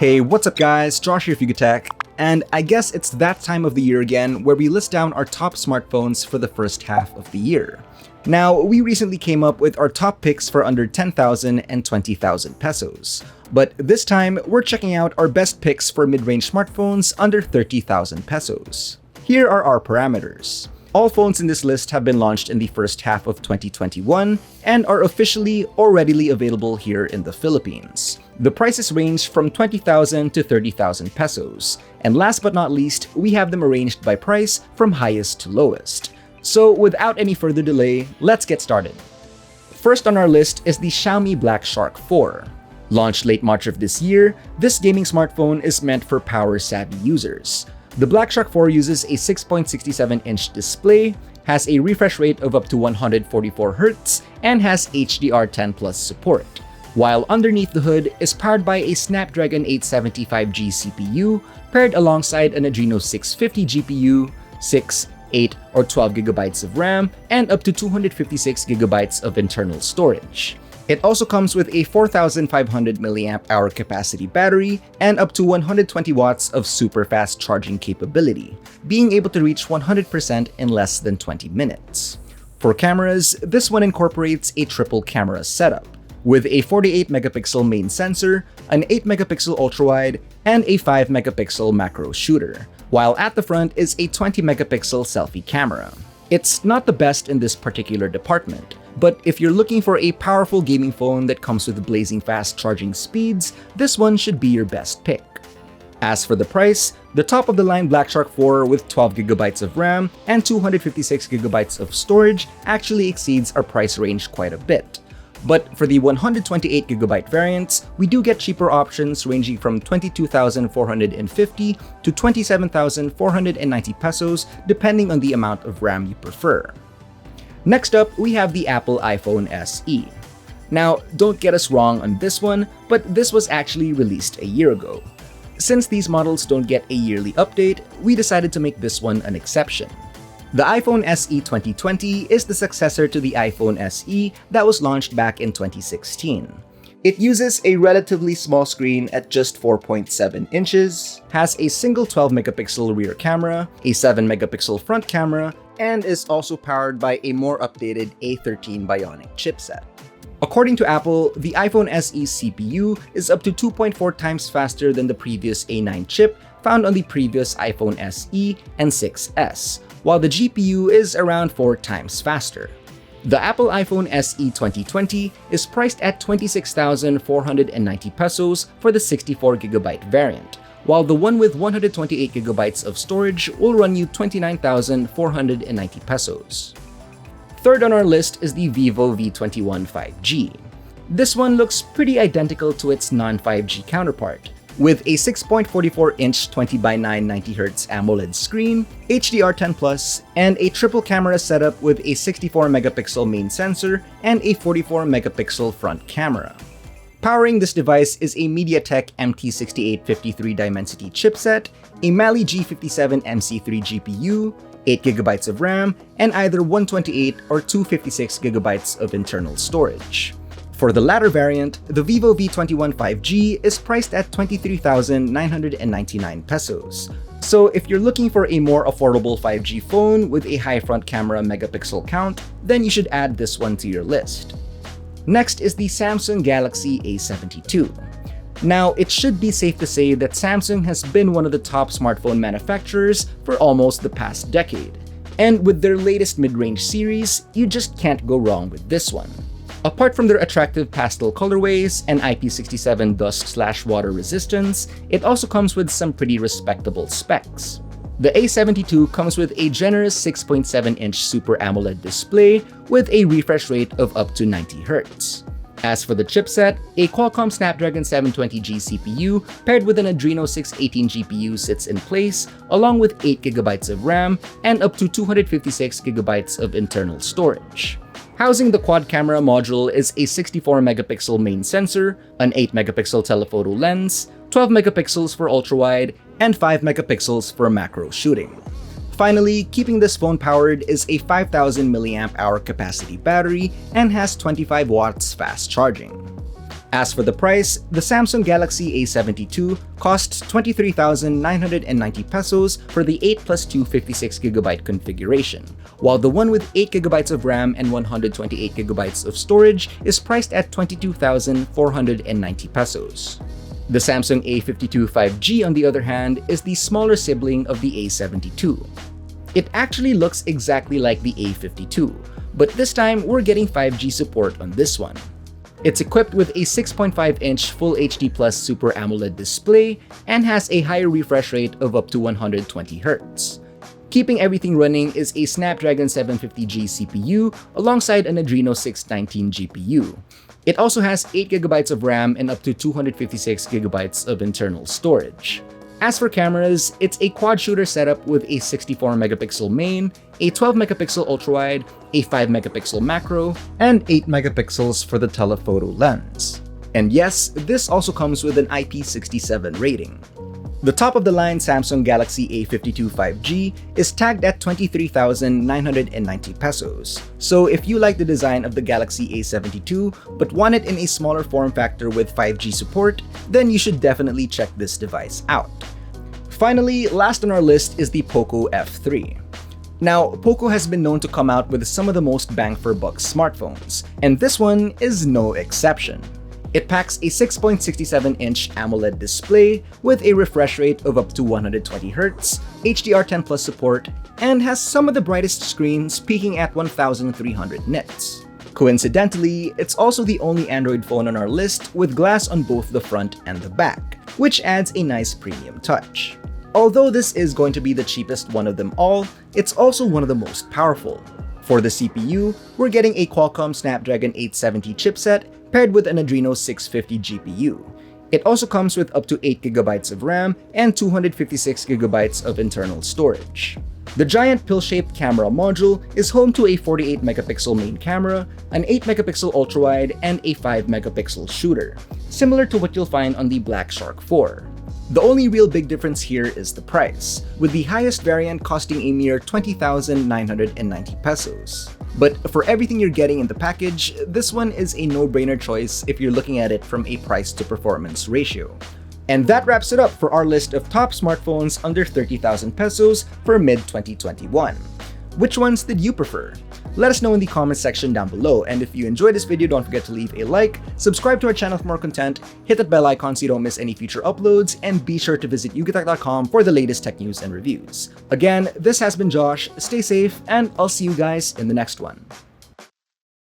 Hey, what's up guys, Josh here with YugaTech, and I guess it's that time of the year again where we list down our top smartphones for the first half of the year. Now, we recently came up with our top picks for under 10,000 and 20,000 pesos, but this time we're checking out our best picks for mid-range smartphones under 30,000 pesos. Here are our parameters. All phones in this list have been launched in the first half of 2021 and are officially or readily available here in the Philippines. The prices range from 20,000 to 30,000 pesos. And last but not least, we have them arranged by price from highest to lowest. So without any further delay, let's get started. First on our list is the Xiaomi Black Shark 4. Launched late March of this year, this gaming smartphone is meant for power-savvy users. The Black Shark 4 uses a 6.67-inch display, has a refresh rate of up to 144 Hz, and has HDR10 Plus support, while underneath the hood is powered by a Snapdragon 875G CPU paired alongside an Adreno 650 GPU, 6, 8, or 12 GB of RAM, and up to 256 GB of internal storage. It also comes with a 4,500 mAh capacity battery and up to 120 watts of super fast charging capability, being able to reach 100% in less than 20 minutes. For cameras, this one incorporates a triple camera setup, with a 48-megapixel main sensor, an 8-megapixel ultra-wide, and a 5-megapixel macro shooter, while at the front is a 20-megapixel selfie camera. It's not the best in this particular department, but if you're looking for a powerful gaming phone that comes with blazing fast charging speeds, this one should be your best pick. As for the price, the top-of-the-line Black Shark 4 with 12 GB of RAM and 256 GB of storage actually exceeds our price range quite a bit. But for the 128 GB variants, we do get cheaper options ranging from 22,450 to 27,490 pesos depending on the amount of RAM you prefer. Next up, we have the Apple iPhone SE. Now, don't get us wrong on this one, but this was actually released a year ago. Since these models don't get a yearly update, we decided to make this one an exception. The iPhone SE 2020 is the successor to the iPhone SE that was launched back in 2016. It uses a relatively small screen at just 4.7 inches, has a single 12-megapixel rear camera, a 7-megapixel front camera, and is also powered by a more updated A13 Bionic chipset. According to Apple, the iPhone SE CPU is up to 2.4 times faster than the previous A9 chip found on the previous iPhone SE and 6S, while the GPU is around 4 times faster. The Apple iPhone SE 2020 is priced at 26,490 pesos for the 64GB variant, while the one with 128GB of storage will run you 29,490 pesos. Third on our list is the Vivo V21 5G. This one looks pretty identical to its non-5G counterpart, with a 6.44-inch 20x9 90Hz AMOLED screen, HDR10 Plus, and a triple camera setup with a 64-megapixel main sensor and a 44-megapixel front camera. Powering this device is a MediaTek MT6853 Dimensity chipset, a Mali G57 MC3 GPU, 8GB of RAM, and either 128 or 256GB of internal storage. For the latter variant, the Vivo V21 5G is priced at 23,999 pesos. So if you're looking for a more affordable 5G phone with a high front camera megapixel count, then you should add this one to your list. Next is the Samsung Galaxy A72. Now, it should be safe to say that Samsung has been one of the top smartphone manufacturers for almost the past decade. And with their latest mid-range series, you just can't go wrong with this one. Apart from their attractive pastel colorways and IP67 dust/water resistance, it also comes with some pretty respectable specs. The A72 comes with a generous 6.7-inch Super AMOLED display with a refresh rate of up to 90 Hz. As for the chipset, a Qualcomm Snapdragon 720G CPU paired with an Adreno 618 GPU sits in place, along with 8GB of RAM and up to 256GB of internal storage. Housing the quad camera module is a 64-megapixel main sensor, an 8-megapixel telephoto lens, 12 megapixels for ultra-wide, and 5 megapixels for macro shooting. Finally, keeping this phone powered is a 5,000 mAh capacity battery and has 25 watts fast charging. As for the price, the Samsung Galaxy A72 costs 23,990 pesos for the 8 plus 2 56GB configuration, while the one with 8GB of RAM and 128GB of storage is priced at 22,490 pesos. The Samsung A52 5G, on the other hand, is the smaller sibling of the A72. It actually looks exactly like the A52, but this time we're getting 5G support on this one. It's equipped with a 6.5-inch Full HD Plus Super AMOLED display and has a higher refresh rate of up to 120Hz. Keeping everything running is a Snapdragon 750G CPU alongside an Adreno 619 GPU. It also has 8GB of RAM and up to 256GB of internal storage. As for cameras, it's a quad-shooter setup with a 64MP main, a 12MP ultrawide, a 5MP macro, and 8MP for the telephoto lens. And yes, this also comes with an IP67 rating. The top-of-the-line Samsung Galaxy A52 5G is tagged at 23,990 pesos. So if you like the design of the Galaxy A72 but want it in a smaller form factor with 5G support, then you should definitely check this device out. Finally, last on our list is the Poco F3. Now, Poco has been known to come out with some of the most bang-for-buck smartphones, and this one is no exception. It packs a 6.67-inch AMOLED display with a refresh rate of up to 120Hz, HDR10 Plus support, and has some of the brightest screens peaking at 1,300 nits. Coincidentally, it's also the only Android phone on our list with glass on both the front and the back, which adds a nice premium touch. Although this is going to be the cheapest one of them all, it's also one of the most powerful. For the CPU, we're getting a Qualcomm Snapdragon 870 chipset paired with an Adreno 650 GPU. It also comes with up to 8GB of RAM and 256GB of internal storage. The giant pill-shaped camera module is home to a 48MP main camera, an 8MP ultrawide, and a 5MP shooter, similar to what you'll find on the Black Shark 4. The only real big difference here is the price, with the highest variant costing a mere 20,990 pesos. But for everything you're getting in the package, this one is a no-brainer choice if you're looking at it from a price-to-performance ratio. And that wraps it up for our list of top smartphones under 30,000 pesos for mid-2021. Which ones did you prefer? Let us know in the comments section down below, and if you enjoyed this video, don't forget to leave a like, subscribe to our channel for more content, hit that bell icon so you don't miss any future uploads, and be sure to visit YugaTech.com for the latest tech news and reviews. Again, this has been Josh, stay safe, and I'll see you guys in the next one.